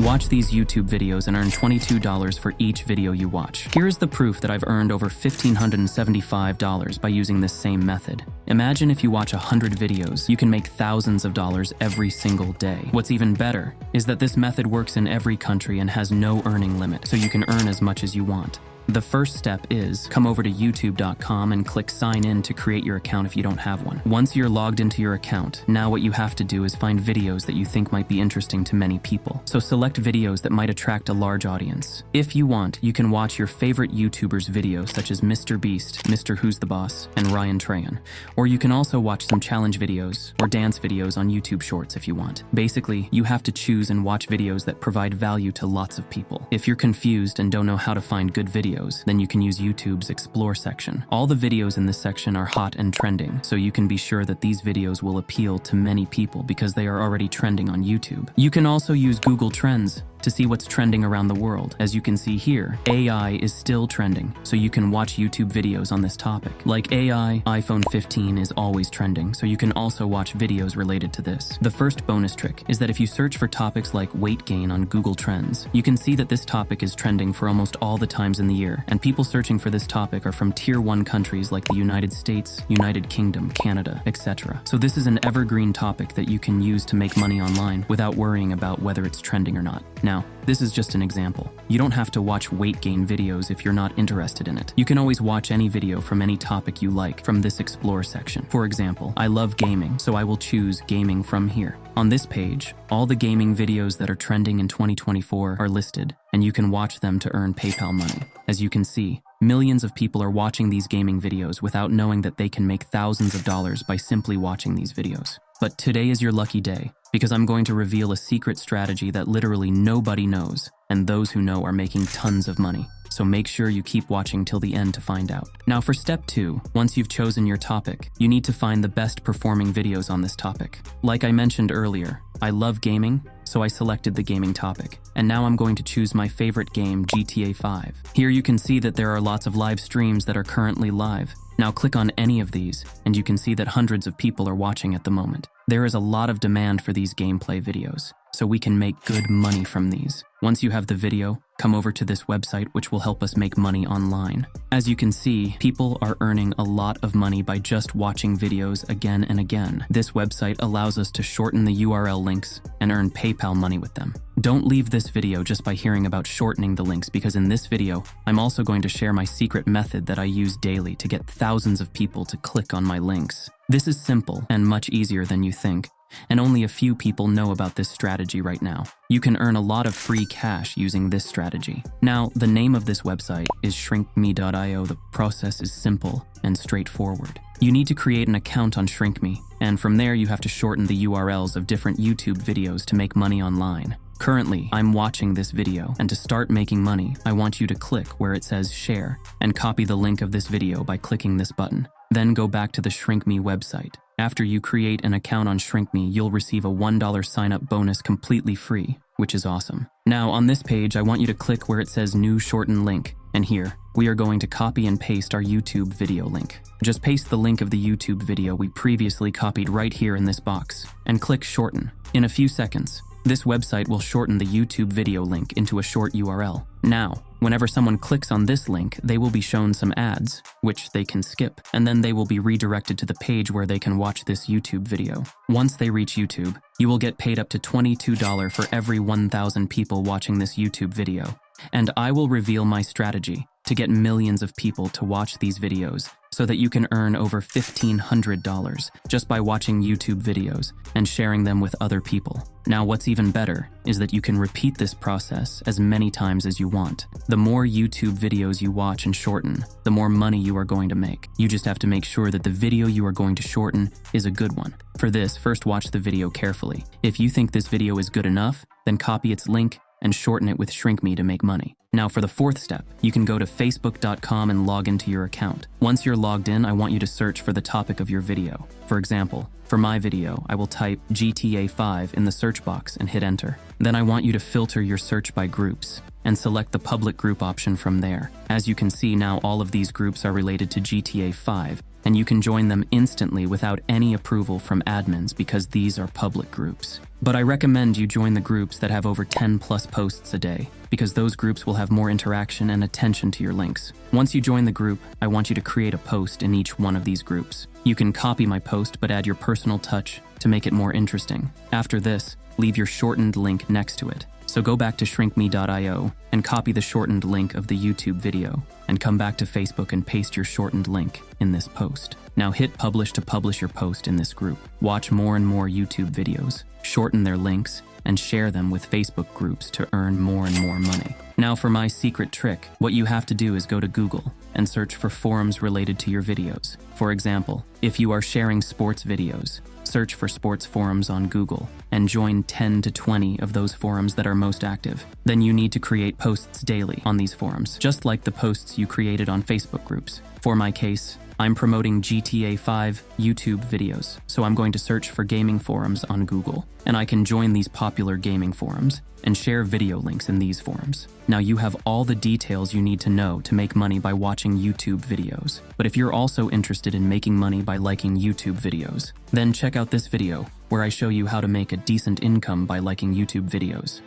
Watch these YouTube videos and earn $22 for each video you watch. Here is the proof that I've earned over $1,575 by using this same method. Imagine if you watch 100 videos, you can make thousands of dollars every single day. What's even better is that this method works in every country and has no earning limit, so you can earn as much as you want. The first step is come over to youtube.com and click sign in to create your account if you don't have one. Once you're logged into your account, now what you have to do is find videos that you think might be interesting to many people. So select videos that might attract a large audience. If you want, you can watch your favorite YouTubers' videos such as Mr. Beast, Mr. Who's the Boss, and Ryan Trahan. Or you can also watch some challenge videos or dance videos on YouTube Shorts if you want. Basically, you have to choose and watch videos that provide value to lots of people. If you're confused and don't know how to find good videos, then you can use YouTube's Explore section. All the videos in this section are hot and trending, so you can be sure that these videos will appeal to many people because they are already trending on YouTube. You can also use Google Trends to see what's trending around the world. As you can see here, AI is still trending, so you can watch YouTube videos on this topic. Like AI, iPhone 15 is always trending, so you can also watch videos related to this. The first bonus trick is that if you search for topics like weight gain on Google Trends, you can see that this topic is trending for almost all the times in the year, and people searching for this topic are from Tier 1 countries like the United States, United Kingdom, Canada, etc. So this is an evergreen topic that you can use to make money online without worrying about whether it's trending or not. Now, this is just an example. You don't have to watch weight gain videos if you're not interested in it. You can always watch any video from any topic you like from this Explore section. For example, I love gaming, so I will choose gaming from here. On this page, all the gaming videos that are trending in 2024 are listed, and you can watch them to earn PayPal money. As you can see, millions of people are watching these gaming videos without knowing that they can make thousands of dollars by simply watching these videos. But today is your lucky day, because I'm going to reveal a secret strategy that literally nobody knows, and those who know are making tons of money. So make sure you keep watching till the end to find out. Now for step 2, once you've chosen your topic, you need to find the best performing videos on this topic. Like I mentioned earlier, I love gaming, so I selected the gaming topic. And now I'm going to choose my favorite game, GTA 5. Here you can see that there are lots of live streams that are currently live. Now click on any of these, and you can see that hundreds of people are watching at the moment. There is a lot of demand for these gameplay videos, so we can make good money from these. Once you have the video, come over to this website which will help us make money online. As you can see, people are earning a lot of money by just watching videos again and again. This website allows us to shorten the URL links and earn PayPal money with them. Don't leave this video just by hearing about shortening the links, because in this video, I'm also going to share my secret method that I use daily to get thousands of people to click on my links. This is simple and much easier than you think, and only a few people know about this strategy right now. You can earn a lot of free cash using this strategy. Now, the name of this website is shrinkme.io. The process is simple and straightforward. You need to create an account on ShrinkMe, and from there you have to shorten the URLs of different YouTube videos to make money online. Currently, I'm watching this video, and to start making money, I want you to click where it says share and copy the link of this video by clicking this button. Then go back to the ShrinkMe website. After you create an account on ShrinkMe, you'll receive a $1 sign-up bonus completely free, which is awesome. Now, on this page, I want you to click where it says new shorten link, and here, we are going to copy and paste our YouTube video link. Just paste the link of the YouTube video we previously copied right here in this box, and click shorten. In a few seconds, this website will shorten the YouTube video link into a short URL. Now, whenever someone clicks on this link, they will be shown some ads, which they can skip, and then they will be redirected to the page where they can watch this YouTube video. Once they reach YouTube, you will get paid up to $22 for every 1,000 people watching this YouTube video. And I will reveal my strategy to get millions of people to watch these videos so that you can earn over $1,500 just by watching YouTube videos and sharing them with other people. Now, what's even better is that you can repeat this process as many times as you want. The more YouTube videos you watch and shorten, the more money you are going to make. You just have to make sure that the video you are going to shorten is a good one. For this, first watch the video carefully. If you think this video is good enough, then copy its link and shorten it with ShrinkMe to make money. Now for the fourth step, you can go to facebook.com and log into your account. Once you're logged in, I want you to search for the topic of your video. For example, for my video, I will type GTA 5 in the search box and hit enter. Then I want you to filter your search by groups and select the public group option from there. As you can see now, all of these groups are related to GTA 5, and you can join them instantly without any approval from admins because these are public groups. But I recommend you join the groups that have over 10 plus posts a day, because those groups will have more interaction and attention to your links. Once you join the group, I want you to create a post in each one of these groups. You can copy my post but add your personal touch to make it more interesting. After this, leave your shortened link next to it. So go back to shrinkme.io and copy the shortened link of the YouTube video, and come back to Facebook and paste your shortened link in this post. Now hit publish to publish your post in this group. Watch more and more YouTube videos, shorten their links, and share them with Facebook groups to earn more and more money. Now for my secret trick, what you have to do is go to Google and search for forums related to your videos. For example, if you are sharing sports videos, search for sports forums on Google and join 10 to 20 of those forums that are most active. Then you need to create posts daily on these forums, just like the posts you created on Facebook groups. For my case, I'm promoting GTA 5 YouTube videos, so I'm going to search for gaming forums on Google, and I can join these popular gaming forums and share video links in these forums. Now you have all the details you need to know to make money by watching YouTube videos. But if you're also interested in making money by liking YouTube videos, then check out this video where I show you how to make a decent income by liking YouTube videos.